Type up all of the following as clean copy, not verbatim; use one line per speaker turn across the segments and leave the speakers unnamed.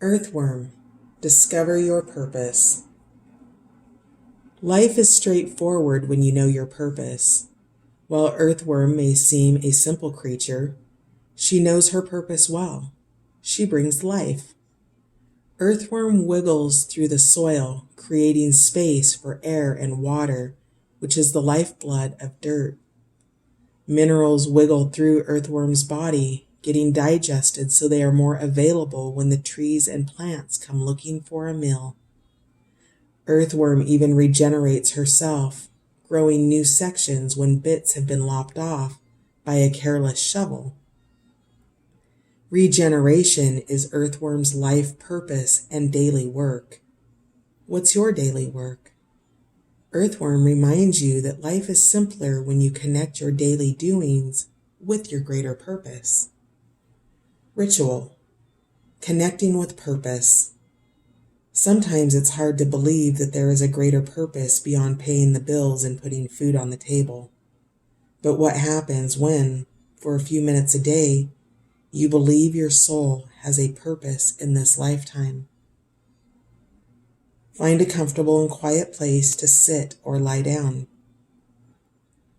Earthworm, discover your purpose. Life is straightforward when you know your purpose. While Earthworm may seem a simple creature, she knows her purpose well. She brings life. Earthworm wiggles through the soil, creating space for air and water, which is the lifeblood of dirt. Minerals wiggle through Earthworm's body, getting digested so they are more available when the trees and plants come looking for a meal. Earthworm even regenerates herself, growing new sections when bits have been lopped off by a careless shovel. Regeneration is Earthworm's life purpose and daily work. What's your daily work? Earthworm reminds you that life is simpler when you connect your daily doings with your greater purpose. Ritual, connecting with purpose. Sometimes it's hard to believe that there is a greater purpose beyond paying the bills and putting food on the table. But what happens when, for a few minutes a day, you believe your soul has a purpose in this lifetime? Find a comfortable and quiet place to sit or lie down.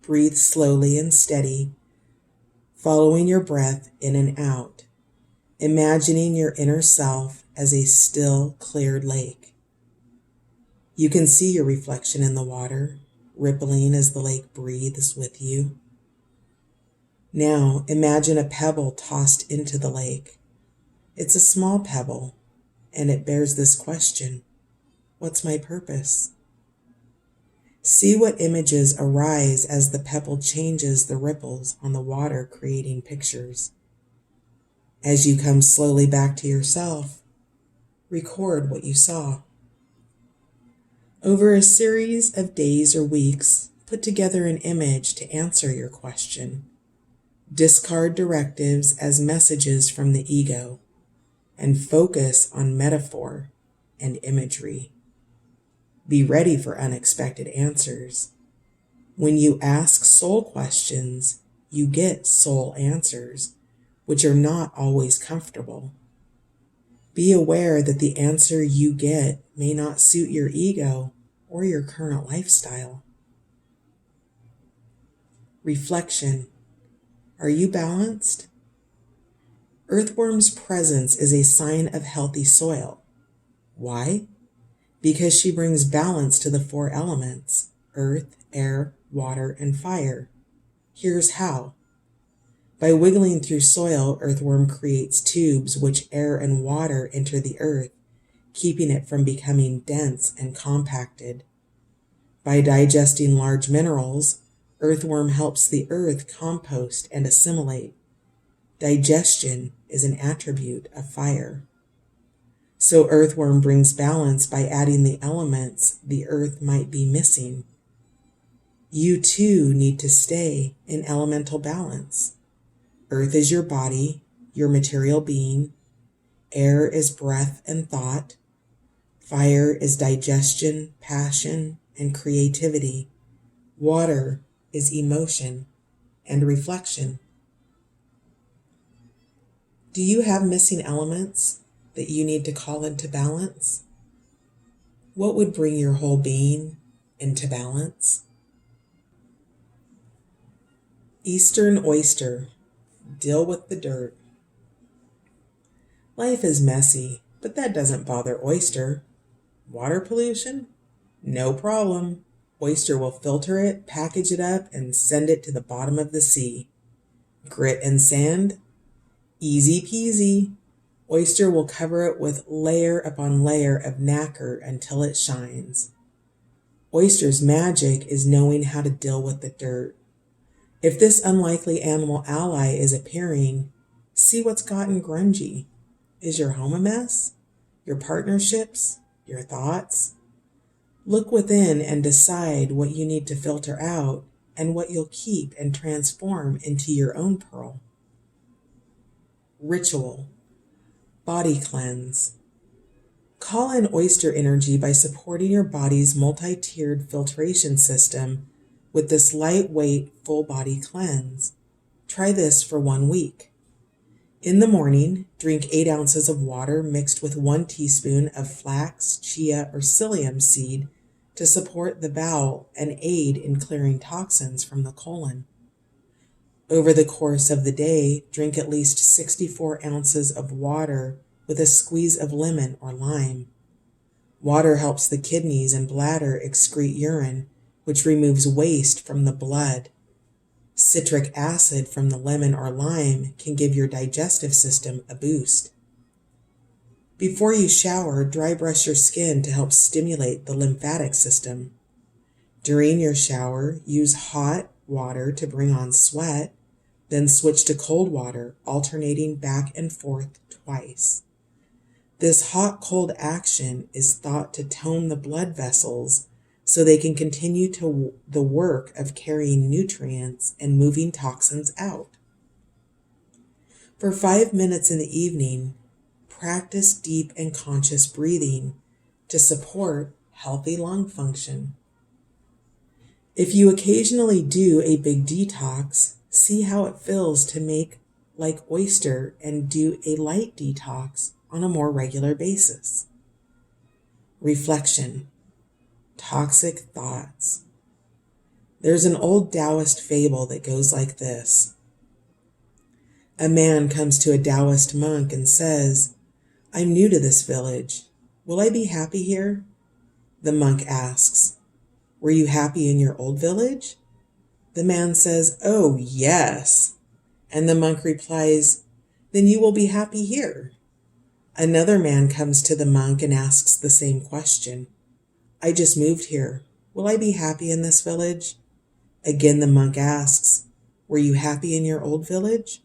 Breathe slowly and steady, following your breath in and out, imagining your inner self as a still, cleared lake. You can see your reflection in the water, rippling as the lake breathes with you. Now imagine a pebble tossed into the lake. It's a small pebble, and it bears this question: what's my purpose? See what images arise as the pebble changes the ripples on the water, creating pictures. As you come slowly back to yourself, record what you saw. Over a series of days or weeks, put together an image to answer your question. Discard directives as messages from the ego, and focus on metaphor and imagery. Be ready for unexpected answers. When you ask soul questions, you get soul answers, which are not always comfortable. Be aware that the answer you get may not suit your ego or your current lifestyle. Reflection. Are you balanced? Earthworm's presence is a sign of healthy soil. Why? Because she brings balance to the four elements: earth, air, water, and fire. Here's how. By wiggling through soil, Earthworm creates tubes which air and water enter the earth, keeping it from becoming dense and compacted. By digesting large minerals, Earthworm helps the earth compost and assimilate. Digestion is an attribute of fire. So Earthworm brings balance by adding the elements the earth might be missing. You too need to stay in elemental balance. Earth is your body, your material being. Air is breath and thought. Fire is digestion, passion, and creativity. Water is emotion and reflection. Do you have missing elements that you need to call into balance? What would bring your whole being into balance? Eastern Oyster, deal with the dirt. Life is messy, but that doesn't bother Oyster. Water pollution? No problem. Oyster will filter it, package it up, and send it to the bottom of the sea. Grit and sand? Easy peasy. Oyster will cover it with layer upon layer of nacre until it shines. Oyster's magic is knowing how to deal with the dirt. If this unlikely animal ally is appearing, see what's gotten grungy. Is your home a mess? Your partnerships? Your thoughts? Look within and decide what you need to filter out and what you'll keep and transform into your own pearl. Ritual. Body cleanse. Call in oyster energy by supporting your body's multi-tiered filtration system with this lightweight full body cleanse. Try this for 1 week. In the morning, drink 8 ounces of water mixed with 1 teaspoon of flax, chia, or psyllium seed to support the bowel and aid in clearing toxins from the colon. Over the course of the day, drink at least 64 ounces of water with a squeeze of lemon or lime. Water helps the kidneys and bladder excrete urine, which removes waste from the blood. Citric acid from the lemon or lime can give your digestive system a boost. Before you shower, dry brush your skin to help stimulate the lymphatic system. During your shower, use hot water to bring on sweat, then switch to cold water, alternating back and forth twice. This hot-cold action is thought to tone the blood vessels so they can continue to the work of carrying nutrients and moving toxins out. For 5 minutes in the evening, practice deep and conscious breathing to support healthy lung function. If you occasionally do a big detox, see how it feels to make like Oyster and do a light detox on a more regular basis. Reflection. Toxic thoughts. There's an old Taoist fable that goes like this. A man comes to a Taoist monk and says, "I'm new to this village. Will I be happy here?" The monk asks, "Were you happy in your old village?" The man says, "Oh, yes." And the monk replies, "Then you will be happy here." Another man comes to the monk and asks the same question. "I just moved here. Will I be happy in this village?" Again the monk asks, "Were you happy in your old village?"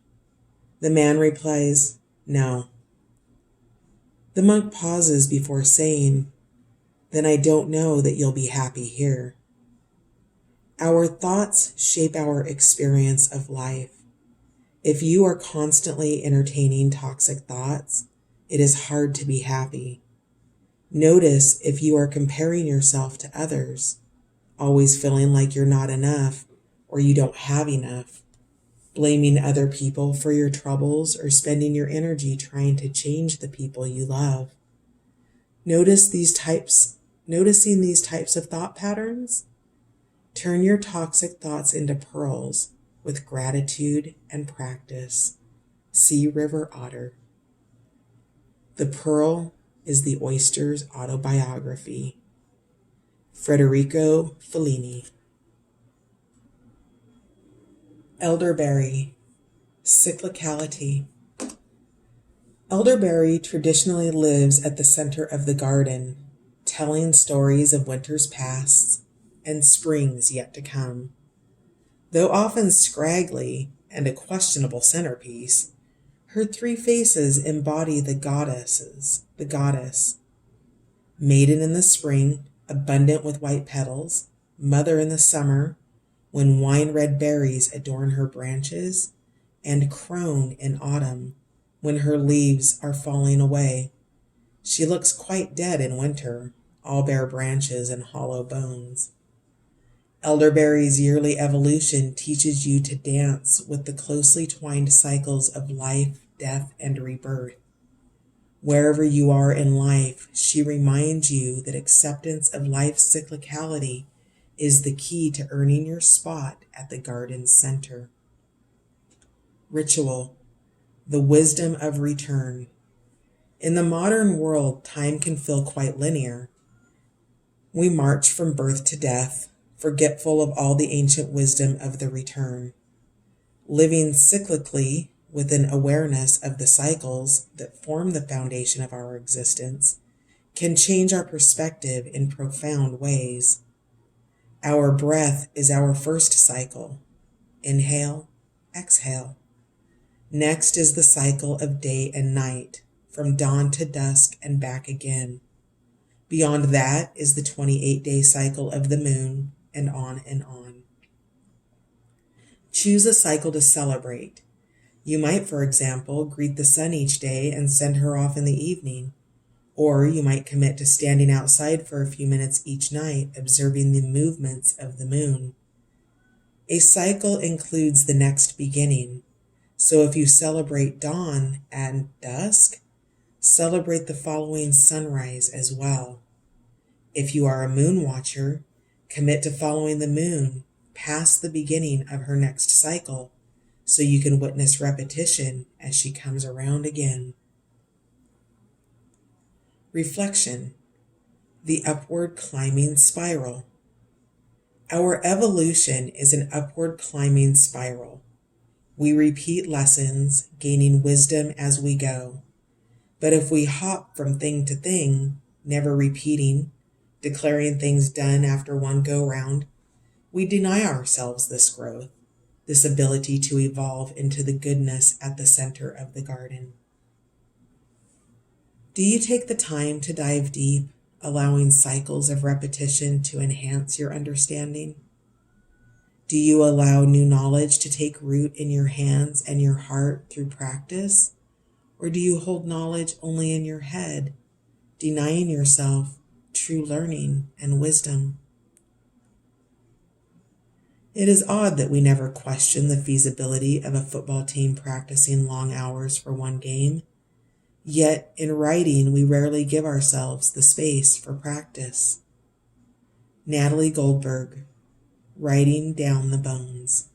The man replies, "No." The monk pauses before saying, "Then I don't know that you'll be happy here." Our thoughts shape our experience of life. If you are constantly entertaining toxic thoughts, it is hard to be happy. Notice if you are comparing yourself to others, always feeling like you're not enough or you don't have enough, blaming other people for your troubles or spending your energy trying to change the people you love. Noticing these types of thought patterns? Turn your toxic thoughts into pearls with gratitude and practice. Sea River Otter. The Pearl is the oyster's autobiography. Federico Fellini. Elderberry. Cyclicality. Elderberry traditionally lives at the center of the garden, telling stories of winters past and springs yet to come. Though often scraggly and a questionable centerpiece, her 3 faces embody the goddess. Maiden in the spring, abundant with white petals, mother in the summer, when wine-red berries adorn her branches, and crone in autumn, when her leaves are falling away. She looks quite dead in winter, all bare branches and hollow bones. Elderberry's yearly evolution teaches you to dance with the closely twined cycles of life, death, and rebirth. Wherever you are in life, she reminds you that acceptance of life's cyclicality is the key to earning your spot at the garden's center. Ritual. The wisdom of return. In the modern world, time can feel quite linear. We march from birth to death, forgetful of all the ancient wisdom of the return. Living cyclically with an awareness of the cycles that form the foundation of our existence can change our perspective in profound ways. Our breath is our first cycle. Inhale, exhale. Next is the cycle of day and night, from dawn to dusk and back again. Beyond that is the 28-day cycle of the moon, and on and on. Choose a cycle to celebrate. You might, for example, greet the sun each day and send her off in the evening. Or you might commit to standing outside for a few minutes each night, observing the movements of the moon. A cycle includes the next beginning, So if you celebrate dawn and dusk, celebrate the following sunrise as well. If you are a moon watcher, commit to following the moon past the beginning of her next cycle so you can witness repetition as she comes around again. Reflection: the upward climbing spiral. Our evolution is an upward climbing spiral. We repeat lessons, gaining wisdom as we go. But if we hop from thing to thing, never repeating, declaring things done after one go-round, we deny ourselves this growth, this ability to evolve into the goodness at the center of the garden. Do you take the time to dive deep, allowing cycles of repetition to enhance your understanding? Do you allow new knowledge to take root in your hands and your heart through practice? Or do you hold knowledge only in your head, denying yourself true learning and wisdom? It is odd that we never question the feasibility of a football team practicing long hours for one game. Yet in writing, we rarely give ourselves the space for practice. Natalie Goldberg, Writing Down the Bones.